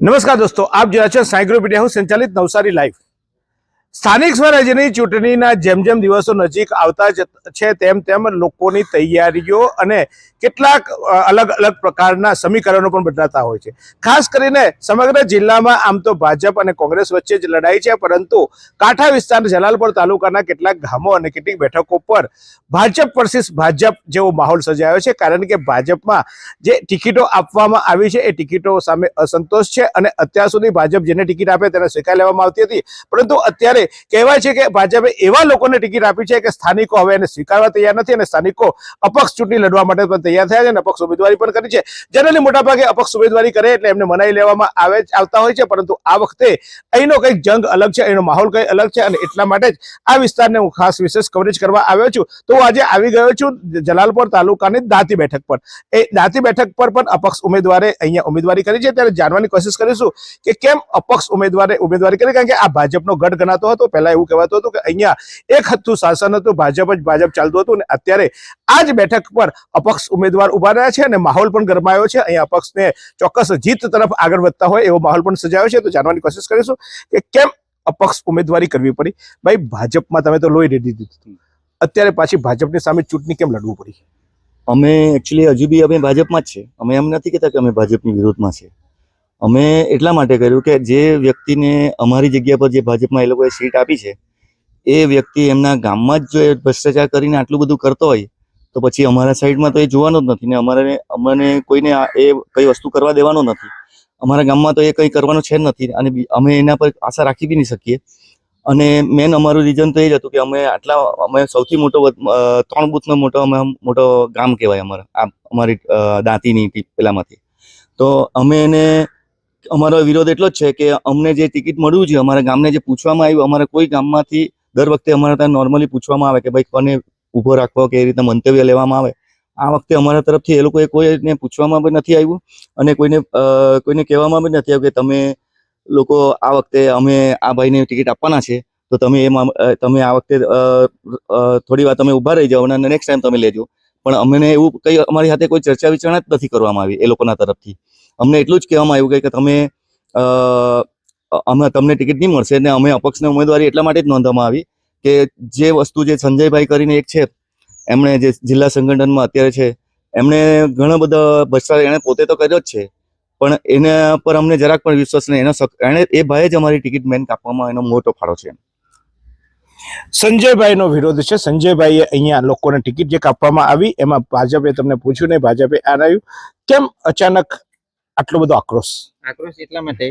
નમસ્કાર દોસ્તો, આપ જોયા છો સાઈ ગ્રુપ મીડિયા હાઉસ સંચાલિત નવસારી લાઈવ। સ્થાનિક સ્વરાજ્યની ચૂંટણીના જેમ જેમ દિવસો નજીક આવતા છે તેમ તેમ લોકોની તૈયારીઓ અને કેટલાક અલગ અલગ પ્રકારના સમીકરણો પણ બદલાતા હોય છે। ખાસ કરીને સમગ્ર જિલ્લામાં આમ તો ભાજપ અને કોંગ્રેસ વચ્ચે જ લડાઈ છે, પરંતુ કાંઠા વિસ્તાર જલાલપોર તાલુકાના કેટલાક ગામો અને કેટલીક બેઠકો પર ભાજપ વર્સિસ ભાજપ જેવો માહોલ સર્જાયો છે। કારણ કે ભાજપમાં જે ટિકિટો આપવામાં આવી છે એ ટિકિટો સામે અસંતોષ છે અને અત્યાર સુધી ભાજપ જેને ટિકિટ આપે તેને સ્વીકાર લેવામાં આવતી હતી, પરંતુ અત્યારે કહેવાય છે કે ભાજપે એવા લોકોને ટિકિટ આપી છે કે સ્થાનિકો હવે એને સ્વીકારવા તૈયાર નથી અને સ્થાનિકો અપક્ષ ચૂંટણી લડવા માટે પણ તૈયાર થયા છે અને અપક્ષ ઉમેદવારી પણ કરી છે। જનરલી મોટાભાગે અપક્ષ ઉમેદવારી કરે એટલે એમને મનાઈ લેવામાં આવતા હોય છે, પરંતુ આ વખતે અહીંનો કંઈક જંગ અલગ છે, અહીંનો માહોલ કંઈ અલગ છે અને એટલા માટે જ આ વિસ્તારને હું ખાસ વિશેષ કવરેજ કરવા આવ્યો છું। તો હું આજે આવી ગયો છું જલાલપોર તાલુકાની દાંતી બેઠક પર। એ દાંતી બેઠક પર પણ અપક્ષ ઉમેદવારે અહીંયા ઉમેદવારી કરી છે, ત્યારે જાણવાની કોશિશ કરીશું કે કેમ અપક્ષ ઉમેદવારે ઉમેદવારી કરી, કારણ કે આ ભાજપનો ગઢ ગણાતો હતો। પહેલા એવું કહેવાતું હતું કે અહીંયા એક હથ્થું શાસન હતું, ભાજપ ચાલતું હતું, અને અત્યારે આ જ બેઠક પર અપક્ષ ઉમેદવાર ઉભા રહ્યા છે અને માહોલ પણ ગરમાયો છે। અહીંયા અપક્ષને ચોક્કસ જીત તરફ આગળ વધતા હોય એવો માહોલ પણ સજાયો છે। તો જાણવાની કોશિશ કરીશું કે કેમ અપક્ષ ઉમેદવારી કરવી પડી। ભાઈ, ભાજપમાં તમે તો લોહી રેડી દીધું, અત્યારે પાછી ભાજપની સામે ચૂંટણી કેમ લડવું પડી? અમે એકચ્યુઅલી હજુ બી અમે ભાજપમાં જ છે। અમે એમ નથી કહેતા કે અમે ભાજપની વિરોધમાં છે। અમે એટલા માટે કર્યું કે જે વ્યક્તિને અમારી જગ્યા પર જે ભાજપમાં એ લોકોએ સીટ આપી છે એ વ્યક્તિ એમના ગામમાં જ જો ભ્રષ્ટાચાર કરીને આટલું બધું કરતો હોય તો પછી અમારા સાઈડમાં તો એ જોવાનો જ નથી ને અમને કોઈને એ કઈ વસ્તુ કરવા દેવાનો નથી। અમારા ગામમાં તો એ કંઈ કરવાનું છે જ નથી અને અમે એના પર આશા રાખી બી નહીં શકીએ। અને મેન અમારું રીઝન તો એ જ હતું કે અમે સૌથી મોટો 3 બૂથનો મોટો ગામ કહેવાય અમારી દાંતીની પેલામાંથી। તો અમે એને અમારો વિરોધ એટલો જ છે કે અમને જે ટિકિટ મળવું છે, અમારા ગામને જે પૂછવામાં આવ્યું, અમારે કોઈ ગામમાંથી દર વખતે અમારા ત્યાં નોર્મલી પૂછવામાં આવે કે ભાઈ કોને ઊભો રાખવો કે એ રીતે મંતવ્ય લેવામાં આવે। આ વખતે અમારા તરફથી એ લોકોએ કોઈને પૂછવામાં પણ નથી આવ્યું અને કોઈને કહેવામાં પણ નથી આવ્યું કે તમે લોકો આ વખતે અમે આ ભાઈને ટિકિટ આપવાના છે તો તમે આ વખતે થોડી વાર તમે ઊભા રહી જાઓ અને નેક્સ્ટ ટાઈમ તમે લેજો। પણ અમને એવું કંઈ અમારી સાથે કોઈ ચર્ચા વિચારણા જ નથી કરવામાં આવી એ લોકોના તરફથી। અમને એટલું જ કહેવામાં આવ્યું કે તમે તમને ટિકિટ નહીં મળશે ને અમે અપક્ષને ઉમેદવારી એટલા માટે જ નોંધવામાં આવી કે જે વસ્તુ જે સંજયભાઈ કરીને એક છે, એમણે જે જિલ્લા સંગઠનમાં અત્યારે છે, એમણે ઘણા બધા ભ્રષ્ટાચાર એણે પોતે તો કર્યો જ છે, પણ એના પર અમને જરાક પણ વિશ્વાસ નહીં। એણે એ ભાઈએ જ અમારી ટિકિટ મેન કાપવામાં એનો મોટો ફાળો છે। સંજયભાઈનો વિરોધ છે। સંજયભાઈએ અહીંયા લોકોને ટિકિટ જે કાપવામાં આવી એમાં ભાજપે તમને પૂછ્યું નહીં, ભાજપે આ રહ્યું, કેમ અચાનક આટલો બધો આક્રોશ એટલા માટે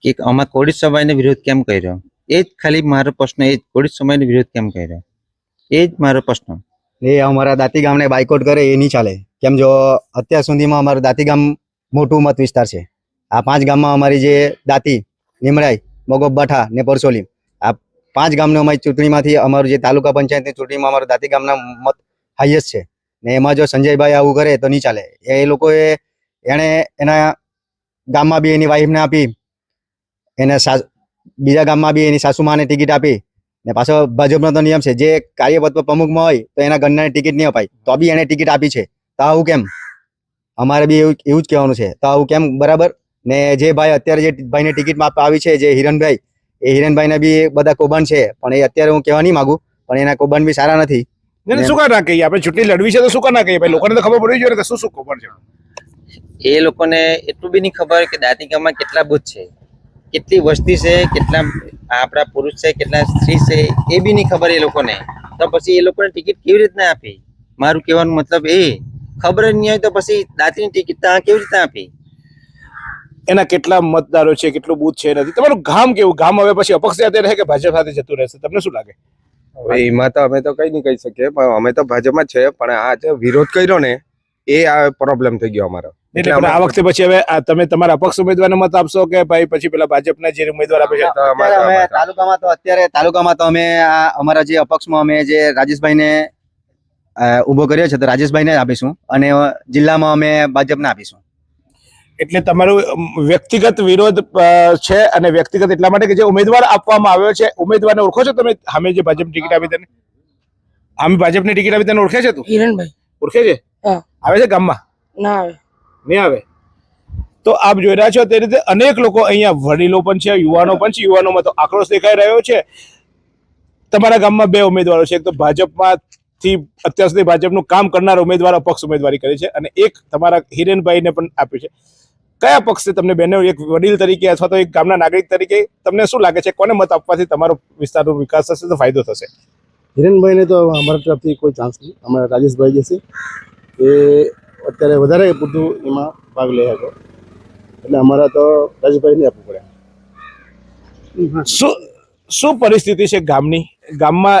કે આમાં કોળી સમાજનો વિરોધ કેમ કર્યો, એ જ ખાલી મારો પ્રશ્ન। એ જ કોળી સમાજનો વિરોધ કેમ કર્યો, એ જ મારો પ્રશ્ન। એ અમારા દાંતી ગામને બાયકોટ કરે એ નહીં ચાલે। કેમ જો અત્યાર સુધીમાં અમારું દાંતી ગામ મોટું મત વિસ્તાર છે। આ 5 ગામમાં અમારી જે દાંતી, લીમડાઈ, મોગોબાઠા ને પરસોલી, આ 5 ગામનો અમારી ચૂંટણીમાંથી અમારું જે તાલુકા પંચાયતની ચૂંટણીમાં અમારું દાંતી ગામના મત હાઈએસ્ટ છે ને એમાં જો સંજયભાઈ આવું કરે તો નહીં ચાલે। એ લોકોએ એના ગામમાં બી એની વાઈફને આપી, એને બીજા ગામમાં બી એની સાસુમાને ટિકિટ આપી ને પાછો ભાજપનો તો નિયમ છે જે કાર્યપત્ર પ્રમુખમાં હોય તો એના ઘરનાને ટિકિટ નહીં અપાય, તો બી એને ટિકિટ આપી છે। તો આવું કેમ? અમારે બી એવું જ કહેવાનું છે, તો આવું કેમ બરાબર? ને જે ભાઈ અત્યારે જે ભાઈને ટિકિટ આવી છે, જે હિરણભાઈ, એ હિરણભાઈને બી બધા કૌભાંડ છે, પણ એ અત્યારે હું કહેવા નહીં માંગુ, પણ એના કૌભાંડ બી સારા નથી। શું કામ ના કહીએ? આપણે ચૂંટણી લડવી છે તો શું કામ ના કહીએ? ભાઈ, લોકોને તો ખબર પડવી જોઈએ કે શું ખબર છે। એ લોકોને એટલું બી નહીં ખબર કે દાંતી ગામમાં કેટલા બૂથ છે, કેટલી વસ્તી છે, કેટલા આપણા પુરુષ છે, કેટલા સ્ત્રી છે, એ બી નહીં ખબર એ લોકોને। તો પછી એ લોકોને ટિકિટ કેવી રીતના આપી? મારું કહેવાનું મતલબ એ ખબર જ નહીં હોય તો પછી દાંતીની ટિકિટ ત્યાં કેવી રીતના આપી? એના કેટલા મતદારો છે, કેટલું બૂથ છે, નથી? તમારું ગામ કેવું? ગામ હવે પછી અપક્ષ સાથે રહે કે ભાજપ સાથે જતું રહેશે? તમને શું લાગે? એમાં તો અમે તો કઈ નહીં કહી શકીએ, પણ અમે તો ભાજપમાં જ છે, પણ આ જે વિરોધ કર્યો ને એ આ પ્રોબ્લેમ થઈ ગયો અમારો। એટલે આ વખતે પછી હવે તમે તમારા અપક્ષ ઉમેદવારને મત આપશો કે ભાઈ પછી પેલા ભાજપના જે ઉમેદવાર આપે છે? તાલુકામાં તો અમે અમારા જે અપક્ષમાં અમે જે રાજેશભાઈને ઉભો કર્યો છે તો રાજેશભાઈને આપીશું અને જિલ્લામાં અમે ભાજપને આપીશું। એટલે તમારું વ્યક્તિગત વિરોધ છે અને વ્યક્તિગત એટલા માટે કે જે ઉમેદવાર આપવામાં આવ્યો છે, ઉમેદવારને ઓળખો છો તમે? અમે જે ભાજપની ટિકિટ આપી તેને, અમે ભાજપની ટિકિટ આપી તેને ઓળખે છે? તું હિરણભાઈ ઓળખે છે? હા। આવે છે ગામમાં? ના આવે, નહીં આવે? તો આપ જોઈ રહ્યા છો તે રીતે અનેક લોકો અહીંયા વડીલો પણ છે, યુવાનો પણ છે. યુવાનોમાં તો આક્રોશ દેખાઈ રહ્યો છે. તમારા ગામમાં 2 ઉમેદવારો છે, એક તો ભાજપમાંથી અત્યાર સુધી ભાજપનું કામ કરનાર ઉમેદવાર અપક્ષ ઉમેદવારી કરી છે અને એક તમારા હિરેનભાઈને પણ આપ્યું છે. કયા પક્ષે તમને બેને, એક વડીલ તરીકે અથવા તો એક ગામના નાગરિક તરીકે તમને શું લાગે છે, કોને મત આપવાથી તમારો વિસ્તારનો વિકાસ થશે, તો ફાયદો થશે? હિરેનભાઈને તો અમારા તરફથી કોઈ ચાન્સ નહીં. અમારા રાજેશભાઈ જે છે એ અત્યારે વધારે પૂરતું એમાં ભાગ લઈ શકો, એટલે અમારા તો રાજેશભાઈને આપવું પડે. શું પરિસ્થિતિ છે ગામમાં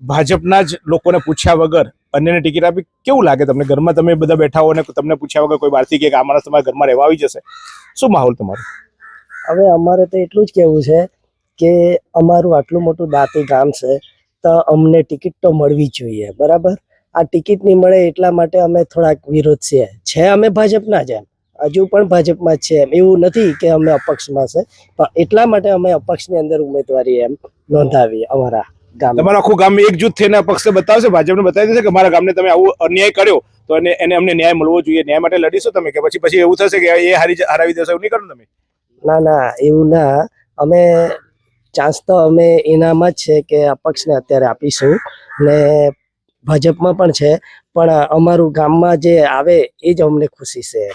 ભાજપના જ લોકોને પૂછ્યા વગર અન્યને ટિકિટ આપી? કેવું લાગે તમને? ઘરમાં તમે બધા બેઠા હો અને તમને પૂછ્યા વગર કોઈ બહારથી કે આ માણસ તમારા ઘરમાં રહેવા આવી જશે, શું માહોલ તમારો? હવે અમારે તો એટલું જ કહેવું છે કે અમારું આટલું મોટું દાંતી ગામ છે તો અમને ટિકિટ તો મળવી જોઈએ, બરાબર? આ ટિકિટ નહીં મળે એટલા માટે અમે થોડાક વિરોધ છે. અમે ભાજપના જ, હજુ પણ ભાજપમાં જ છે, એવું નથી કે અમે અપક્ષમાં છે, પણ એટલા માટે અમે અપક્ષની અંદર ઉમેદવારી નોંધાવી અમારા ગામ. તમારું આખું ગામ એકજૂથ થઈને પક્ષને બતાવશે, ભાજપને બતાવી દેશે કે મારા ગામને તમે આવું અન્યાય કર્યો તો એને અમને ન્યાય મળવો જોઈએ, ન્યાય માટે લડીશો તમે? કે પછી એવું થશે કે એ હરાવી દેશો, એવું નહીં કરો તમે? ના, એવું ના. અમે ચાન્સ તો અમે એનામાં જ છે કે અપક્ષને અત્યારે આપીશું ને ભાજપમાં પણ છે, પણ અમારું ગામમાં જે આવે એ જ અમને ખુશી છે.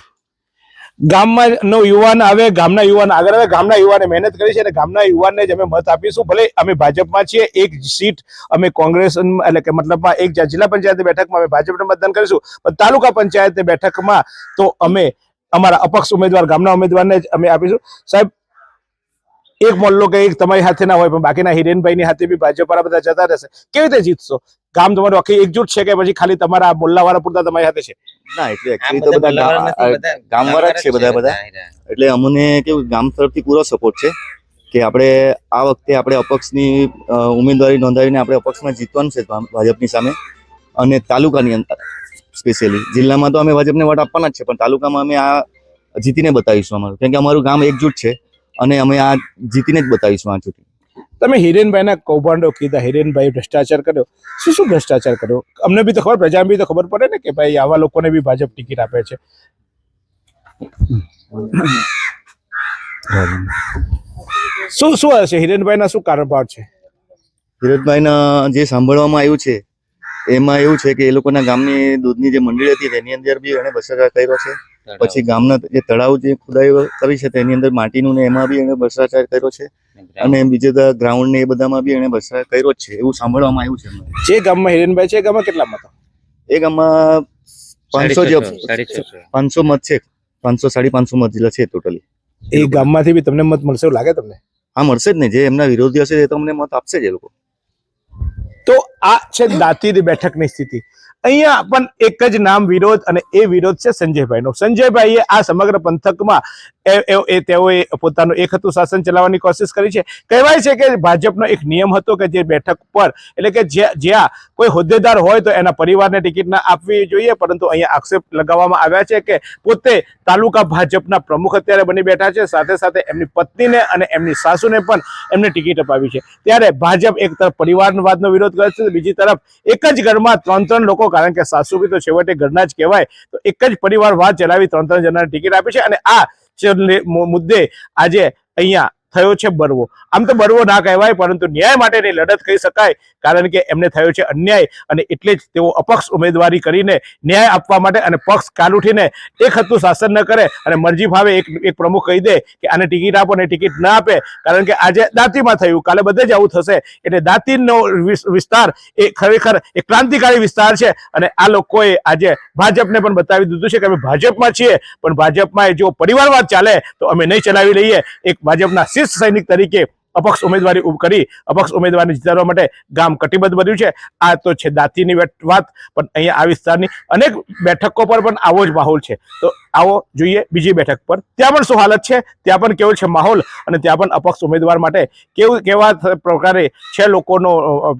ગામમાં નો યુવાન આવે, ગામના યુવાન આગળ આવે, ગામના યુવાને મહેનત કરી છે અને ગામના યુવાનને જ અમે મત આપીશું. ભલે અમે ભાજપમાં છીએ, એક સીટ અમે કોંગ્રેસ એટલે કે મતલબમાં એક જિલ્લા પંચાયતની બેઠકમાં અમે ભાજપને મતદાન કરીશું, પણ તાલુકા પંચાયતની બેઠકમાં તો અમે અમારા અપક્ષ ઉમેદવાર, ગામના ઉમેદવારને જ અમે આપીશું. સાહેબ, એક મોહલ્લો કે એક તમારી હાથે ના હોય પણ બાકીના હિરેનભાઈની હાથે બી ભાજપ વાળા બધા જતા રહેશે, કેવી રીતે જીતશો? ગામ તમારું આખી એકજૂટ છે કે પછી ખાલી તમારા મોહલ્લાવાળા પૂરતા તમારી હાથે છે? ના, એટલે એકચ્યુઅલી તો બધા ગામવાળા જ છે બધા. એટલે અમને કેવું, ગામ તરફથી પૂરો સપોર્ટ છે કે આપણે આ વખતે આપણે અપક્ષની ઉમેદવારી નોંધાવીને આપણે અપક્ષમાં જીતવાનું છે ભાજપની સામે. અને તાલુકાની અંદર સ્પેશિયલી, જિલ્લામાં તો અમે ભાજપને વોટ આપવાના જ છે, પણ તાલુકામાં અમે આ જીતીને બતાવીશું અમારું, કેમ કે અમારું ગામ એકજૂટ છે અને અમે આ જીતીને જ બતાવીશું આ ચૂંટણી. તમે હિરેનભાઈના કૌભાંડો કીધા, હિરેનભાઈ ભ્રષ્ટાચાર કર્યો, શું ભ્રષ્ટાચાર કર્યો? અમને બી તો ખબર, પ્રજાને બી તો ખબર પડે ને કે ભાઈ આવા લોકોને બી ભાજપ ટિકિટ આપે છે. શું હશે હિરેનભાઈના, શું કારણ ભાવ છે? ધીરજભાઈના જે સાંભળવામાં આવ્યું છે એમાં એવું છે કે એ લોકોના ગામની દૂધની જે મંડળી હતી તેની અંદર બી એને ભ્રષ્ટાચાર કર્યો છે. પછી ગામના જે તળાવ જે ખુદાઈ કરી છે તેની અંદર માટીનું ને એમાં બી એને ભ્રષ્ટાચાર કર્યો છે. અને બીજે બધા ગ્રાઉન્ડ ને એ બધામાં બી એને ભ્રષ્ટાચાર કર્યો જ છે એવું સાંભળવામાં આવ્યું છે. જે ગામમાં હિરેનભાઈ છે એ ગામમાં કેટલા મત? એ ગામમાં 500 મત છે, 500-550 મત જેટલા છે ટોટલી. એ ગામમાંથી બી તમને મત મળશે એવું લાગે તમને? હા, મળશે જ ને. જે એમના વિરોધી હશે એ તો અમને મત આપશે જ એ લોકો. તો આ છે દાંતીની બેઠકની સ્થિતિ. અહીંયા પણ એક જ નામ વિરોધ, અને એ વિરોધ છે સંજયભાઈનો. સંજયભાઈએ આ સમગ્ર પંથકમાં તેઓએ પોતાનું એક હતું શાસન ચલાવવાની કોશિશ કરી છે. કહેવાય છે કે ભાજપનો એક નિયમ હતો કે જે બેઠક પર, એટલે કે જ્યાં કોઈ હોદ્દેદાર હોય તો એના પરિવારને ટિકિટ ના આપવી જોઈએ, પરંતુ અહીંયા આક્ષેપ લગાવવામાં આવ્યા છે કે પોતે તાલુકા ભાજપના પ્રમુખ અત્યારે બની બેઠા છે, સાથે સાથે એમની પત્નીને અને એમની સાસુને પણ એમને ટિકિટ અપાવી છે. ત્યારે ભાજપ એક તરફ પરિવારવાદનો વિરોધ કરે છે, બીજી તરફ એક જ ઘરમાં 3 લોકો, કારણ કે સાસુ બી તો છેવટે ઘરના જ કહેવાય, તો એક જ પરિવારવાદ ચલાવી 3 જણાને ટિકિટ આપી છે. અને આ મુદ્દે આજે અહીંયા થયો છે બરવો. આમ તો બરવો ના કહેવાય, પરંતુ ન્યાય માટેની લડત કહી શકાય, કારણ કે એમને થયો છે અન્યાય, અને એટલે જ તેઓ અપક્ષ ઉમેદવારી કરીને ન્યાય આપવા માટે, અને પક્ષ કાલ ઉઠીને એક હતું શાસન ન કરે અને મરજી ભાવે એક પ્રમુખ કહી દે કે આને ટિકિટ આપો ને ટિકિટ ના આપે. કારણ કે આજે દાંતીમાં થયું, કાલે બધે જ આવું થશે. એટલે દાંતીનો વિસ્તાર એ ખરેખર એક ક્રાંતિકારી વિસ્તાર છે, અને આ લોકોએ આજે ભાજપને પણ બતાવી દીધું છે કે અમે ભાજપમાં છીએ, પણ ભાજપમાં જો પરિવારવાદ ચાલે તો અમે નહીં ચલાવી લઈએ. એક ભાજપના શીર્ષ સૈનિક તરીકે અપક્ષ ઉમેદવારી કરી અપક્ષ ઉમેદવારને જીતાડવા માટે ગામ કટિબદ્ધ બન્યું છે. આ તો છે દાંતીની વાત, પણ અહીંયા આ વિસ્તારની અનેક બેઠકો પર પણ આવો જ માહોલ છે. તો આવો જોઈએ બીજી બેઠક પર, ત્યાં પણ શું હાલત છે, ત્યાં પણ કેવો છે માહોલ, અને ત્યાં પણ અપક્ષ ઉમેદવાર માટે કેવા પ્રકારે છે લોકોનો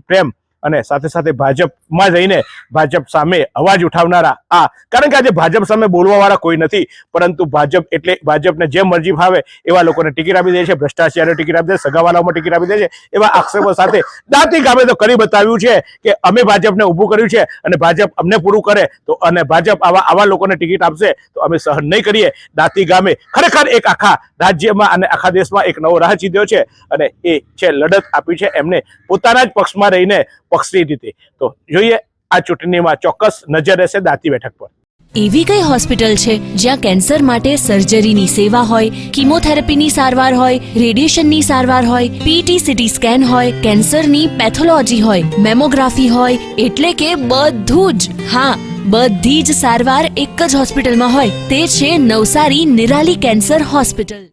પ્રેમ, અને સાથે સાથે ભાજપમાં જઈને ભાજપ સામે અવાજ ઉઠાવનારા કારણ કે આજે ભાજપ સામે બોલવા વાળા કોઈ નથી, પરંતુ ભાજપ એટલે ભાજપને જે મરજી ફાવે એવા લોકોને ટિકિટ આપી દે છે, ભ્રષ્ટાચારીઓ ટિકિટ આપી દે છે, સગાવાલાઓમાં ટિકિટ આપી દે છે, એવા આક્ષેપો સાથે દાંતી ગામે તો કરી બતાવ્યું છે કે અમે ભાજપને ઊભું કર્યું છે અને ભાજપ અમને પૂરું કરે તો અને ભાજપ આવા લોકોને ટિકિટ આપશે તો અમે સહન નહીં કરીએ. દાંતી ગામે ખરેખર એક આખા રાજ્યમાં અને આખા દેશમાં એક નવો રાહ ચીધ્યો છે અને એ છે લડત આપી છે એમને પોતાના જ પક્ષમાં રહીને પક્ષની રીતે. તો જોઈએ આ ચૂંટણીમાં ચોક્કસ નજર રહેશે દાંતી બેઠક પર. એવી કઈ હોસ્પિટલ છે જ્યાં કેન્સર માટે સર્જરીની સેવા હોય, કિમોથેરાપીની સારવાર હોય, રેડિયેશનની સારવાર હોય, પીટી સીટી સ્કેન હોય, કેન્સરની પેથોલોજી હોય, મેમોગ્રાફી હોય, એટલે કે બધું જ. હા, બધી જ સારવાર એક જ હોસ્પિટલમાં હોય. તે છે નવસારી નિરાલી કેન્સર હોસ્પિટલ.